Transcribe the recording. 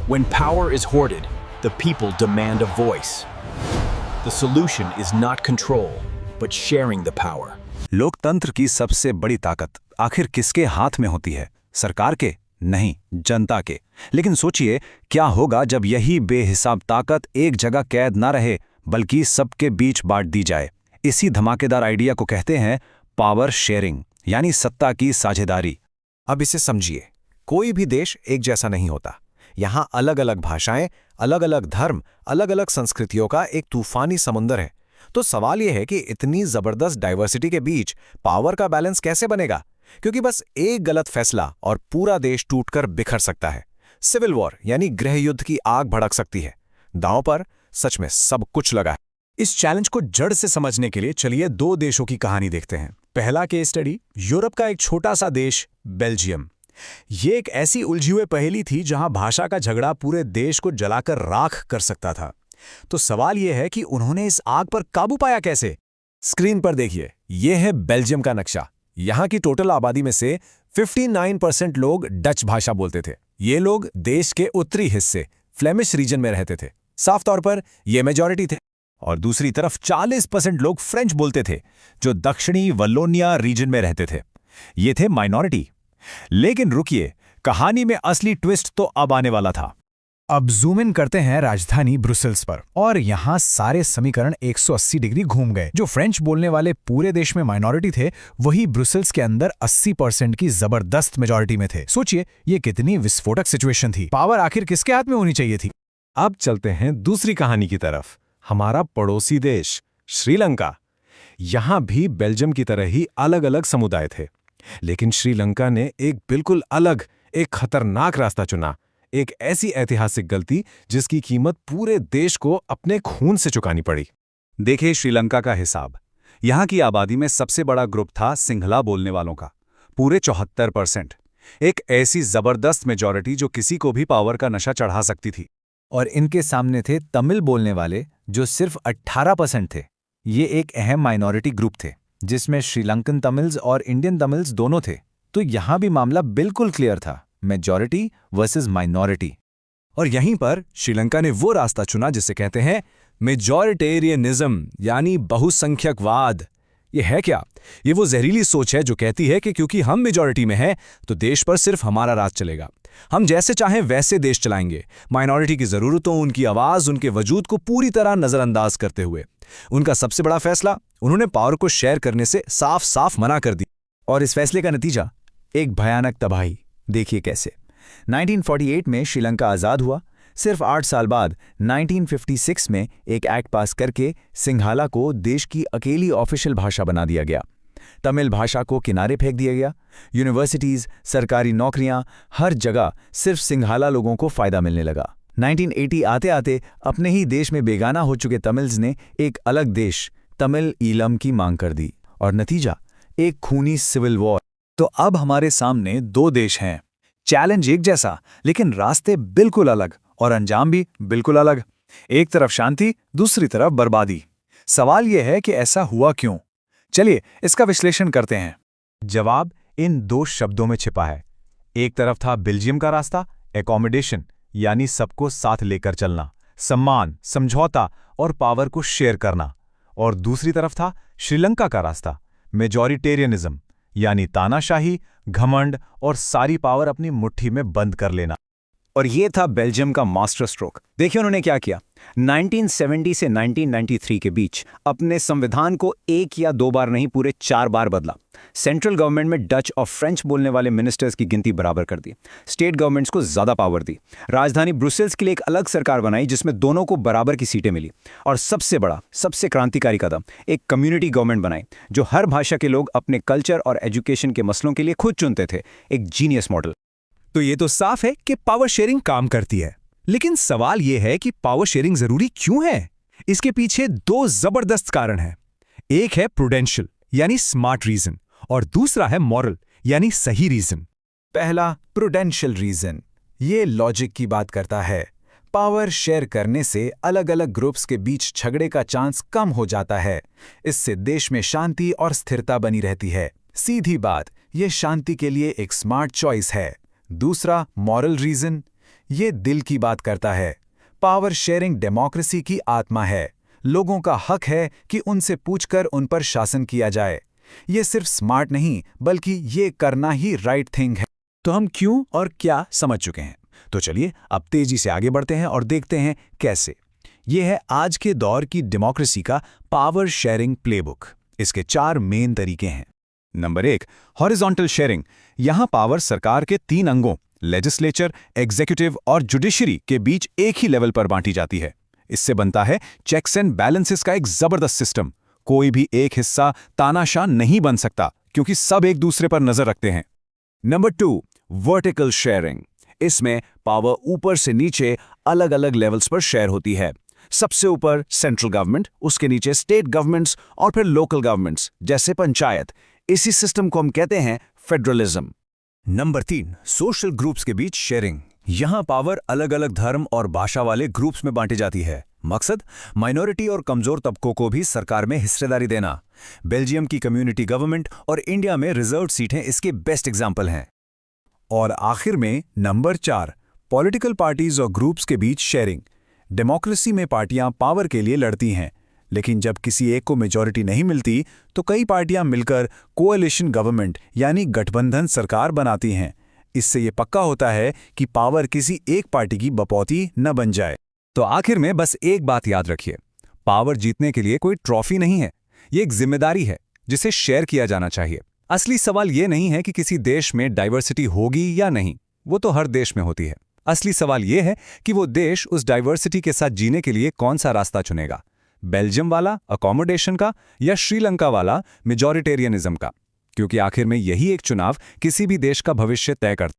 When power is hoarded, the people demand a voice. The solution is not control, but sharing the power. लोकतंत्र की सबसे बड़ी ताकत आखिर किसके हाथ में होती है? सरकार के? नहीं, जनता के। लेकिन सोचिए, क्या होगा जब यही बेहिसाब ताकत एक जगह कैद ना रहे, बल्कि सबके बीच बांट दी जाए। इसी धमाकेदार आइडिया को कहते हैं पावर शेयरिंग, यानी सत्ता की साझेदारी। अब इसे समझिए, कोई भी देश एक जैसा नहीं होता। यहाँ अलग अलग भाषाएं, अलग अलग धर्म, अलग अलग संस्कृतियों का एक तूफानी समुंदर है। तो सवाल यह है कि इतनी जबरदस्त डाइवर्सिटी के बीच पावर का बैलेंस कैसे बनेगा? क्योंकि बस एक गलत फैसला और पूरा देश टूटकर बिखर सकता है। सिविल वॉर यानी गृह युद्ध की आग भड़क सकती है। दांव पर सच में सब कुछ लगा है। इस चैलेंज को जड़ से समझने के लिए चलिए दो देशों की कहानी देखते हैं। पहला केस स्टडी, यूरोप का एक छोटा सा देश बेल्जियम। ये एक ऐसी उलझी हुई पहेली थी जहां भाषा का झगड़ा पूरे देश को जलाकर राख कर सकता था। तो सवाल यह है कि उन्होंने इस आग पर काबू पाया कैसे? स्क्रीन पर देखिए, यह है बेल्जियम का नक्शा। यहाँ की टोटल आबादी में से 59% लोग डच भाषा बोलते थे। ये लोग देश के उत्तरी हिस्से फ्लेमिश रीजन में रहते थे। साफ तौर पर ये मेजॉरिटी थे। और दूसरी तरफ 40% लोग फ्रेंच बोलते थे, जो दक्षिणी वल्लोनिया रीजन में रहते थे। ये थे माइनॉरिटी। लेकिन रुकिए, कहानी में असली ट्विस्ट तो अब आने वाला था। अब जूम इन करते हैं राजधानी ब्रुसेल्स पर, और यहाँ सारे समीकरण 180 डिग्री घूम गए। जो फ्रेंच बोलने वाले पूरे देश में माइनॉरिटी थे, वही ब्रुसेल्स के अंदर 80% की जबरदस्त मेजॉरिटी में थे। सोचिए, ये कितनी विस्फोटक सिचुएशन थी। पावर आखिर किसके हाथ में होनी चाहिए थी? अब चलते हैं दूसरी कहानी की तरफ, हमारा पड़ोसी देश श्रीलंका। यहां भी बेल्जियम की तरह ही अलग अलग समुदाय थे, लेकिन श्रीलंका ने एक बिल्कुल अलग, एक खतरनाक रास्ता चुना। एक ऐसी ऐतिहासिक गलती जिसकी कीमत पूरे देश को अपने खून से चुकानी पड़ी। देखिए श्रीलंका का हिसाब। यहां की आबादी में सबसे बड़ा ग्रुप था सिंहला बोलने वालों का, पूरे 74%। एक ऐसी जबरदस्त मेजॉरिटी जो किसी को भी पावर का नशा चढ़ा सकती थी। और इनके सामने थे तमिल बोलने वाले, जो सिर्फ 18% थे। ये एक अहम माइनॉरिटी ग्रुप थे, जिसमें श्रीलंकन तमिल्स और इंडियन तमिल्स दोनों थे। तो यहां भी मामला बिल्कुल क्लियर था, मेजॉरिटी वर्सेस माइनॉरिटी। और यहीं पर श्रीलंका ने वो रास्ता चुना जिसे कहते हैं मेजॉरिटेरियनिज्म, यानी बहुसंख्यकवाद। ये है क्या? ये वो जहरीली सोच है जो कहती है कि क्योंकि हम मेजॉरिटी में हैं तो देश पर सिर्फ हमारा राज चलेगा। हम जैसे चाहें वैसे देश चलाएंगे, माइनॉरिटी की जरूरतों, उनकी आवाज, उनके वजूद को पूरी तरह नजरअंदाज करते हुए। उनका सबसे बड़ा फैसला, उन्होंने पावर को शेयर करने से साफ साफ मना कर दी। और इस फैसले का नतीजा, एक भयानक तबाही। देखिए कैसे 1948 में श्रीलंका आज़ाद हुआ। सिर्फ 8 साल बाद 1956 में एक एक्ट पास करके सिंघाला को देश की अकेली ऑफिशियल भाषा बना दिया गया। तमिल भाषा को किनारे फेंक दिया गया। यूनिवर्सिटीज़, सरकारी नौकरियां, हर जगह सिर्फ सिंघाला लोगों को फ़ायदा मिलने लगा। 1980 आते आते अपने ही देश में बेगाना हो चुके तमिल्स ने एक अलग देश, तमिल ईलम की मांग कर दी, और नतीजा एक खूनी सिविल वॉर। तो अब हमारे सामने दो देश हैं, चैलेंज एक जैसा, लेकिन रास्ते बिल्कुल अलग, और अंजाम भी बिल्कुल अलग। एक तरफ शांति, दूसरी तरफ बर्बादी। सवाल यह है कि ऐसा हुआ क्यों? चलिए इसका विश्लेषण करते हैं। जवाब इन दो शब्दों में छिपा है। एक तरफ था बेल्जियम का रास्ता, एकोमोडेशन, यानी सबको साथ लेकर चलना, सम्मान, समझौता और पावर को शेयर करना। और दूसरी तरफ था श्रीलंका का रास्ता, मेजॉरिटेरियनिज्म, यानी तानाशाही, घमंड और सारी पावर अपनी मुट्ठी में बंद कर लेना। और ये था बेल्जियम का मास्टर स्ट्रोक। देखिए उन्होंने क्या किया। 1970 से 1993 के बीच अपने संविधान को एक या दो बार नहीं, पूरे 4 बार बदला। सेंट्रल गवर्नमेंट में डच और फ्रेंच बोलने वाले मिनिस्टर्स की गिनती बराबर कर दी। स्टेट गवर्नमेंट्स को ज्यादा पावर दी। राजधानी ब्रुसेल्स के लिए एक अलग सरकार बनाई जिसमें दोनों को बराबर की सीटें मिली। और सबसे बड़ा, सबसे क्रांतिकारी कदम, एक कम्युनिटी गवर्नमेंट बनाई जो हर भाषा के लोग अपने कल्चर और एजुकेशन के मसलों के लिए खुद चुनते थे। एक जीनियस मॉडल। तो ये तो साफ है कि पावर शेयरिंग काम करती है। लेकिन सवाल यह है कि पावर शेयरिंग जरूरी क्यों है? इसके पीछे 2 जबरदस्त कारण हैं। एक है प्रूडेंशियल, यानी स्मार्ट रीजन, और दूसरा है मॉरल, यानी सही रीजन। पहला, प्रूडेंशियल रीजन, ये लॉजिक की बात करता है। पावर शेयर करने से अलग अलग ग्रुप्स के बीच झगड़े का चांस कम हो जाता है। इससे देश में शांति और स्थिरता बनी रहती है। सीधी बात, ये शांति के लिए एक स्मार्ट चॉइस है। दूसरा, मॉरल रीजन, ये दिल की बात करता है। पावर शेयरिंग डेमोक्रेसी की आत्मा है। लोगों का हक है कि उनसे पूछकर उन पर शासन किया जाए। ये सिर्फ स्मार्ट नहीं, बल्कि ये करना ही राइट थिंग है। तो हम क्यों और क्या समझ चुके हैं। तो चलिए अब तेजी से आगे बढ़ते हैं और देखते हैं कैसे। ये है आज के दौर की डेमोक्रेसी का पावर शेयरिंग प्लेबुक। इसके 4 मेन तरीके हैं। Number 1, horizontal sharing. यहां पावर सरकार के 3 अंगों लेजिस्लेचर, एग्जीक्यूटिव और जुडिशरी के बीच एक ही लेवल पर बांटी जाती है। इससे बनता है चेक्स एंड बैलेंसेस का एक जबरदस्त सिस्टम। कोई भी एक हिस्सा तानाशाह नहीं बन सकता, क्योंकि सब एक दूसरे पर नजर रखते हैं। Number 2, vertical sharing. इसमें पावर ऊपर से नीचे अलग अलग लेवल्स पर शेयर होती है। सबसे ऊपर सेंट्रल गवर्नमेंट, उसके नीचे स्टेट गवर्नमेंट्स और फिर लोकल गवर्नमेंट्स जैसे पंचायत। इसी सिस्टम को हम कहते हैं फेडरलिज्म। नंबर 3, सोशल ग्रुप्स के बीच शेयरिंग। यहां पावर अलग अलग धर्म और भाषा वाले ग्रुप्स में बांटी जाती है। मकसद माइनॉरिटी और कमजोर तबकों को भी सरकार में हिस्सेदारी देना। बेल्जियम की कम्युनिटी गवर्नमेंट और इंडिया में रिजर्व्ड सीटें इसके बेस्ट एग्जाम्पल हैं। और आखिर में नंबर 4, पॉलिटिकल पार्टीज और ग्रुप्स के बीच शेयरिंग। डेमोक्रेसी में पार्टियां पावर के लिए लड़ती हैं, लेकिन जब किसी एक को मेजॉरिटी नहीं मिलती तो कई पार्टियां मिलकर कोएलिशन गवर्नमेंट यानी गठबंधन सरकार बनाती हैं। इससे ये पक्का होता है कि पावर किसी एक पार्टी की बपौती न बन जाए। तो आखिर में बस एक बात याद रखिए, पावर जीतने के लिए कोई ट्रॉफी नहीं है, ये एक जिम्मेदारी है जिसे शेयर किया जाना चाहिए। असली सवाल ये नहीं है कि किसी देश में डाइवर्सिटी होगी या नहीं, वो तो हर देश में होती है। असली सवाल ये है कि वो देश उस डाइवर्सिटी के साथ जीने के लिए कौन सा रास्ता चुनेगा, बेल्जियम वाला अकोमोडेशन का या श्रीलंका वाला मेजॉरिटेरियनिज्म का, क्योंकि आखिर में यही एक चुनाव किसी भी देश का भविष्य तय करता है।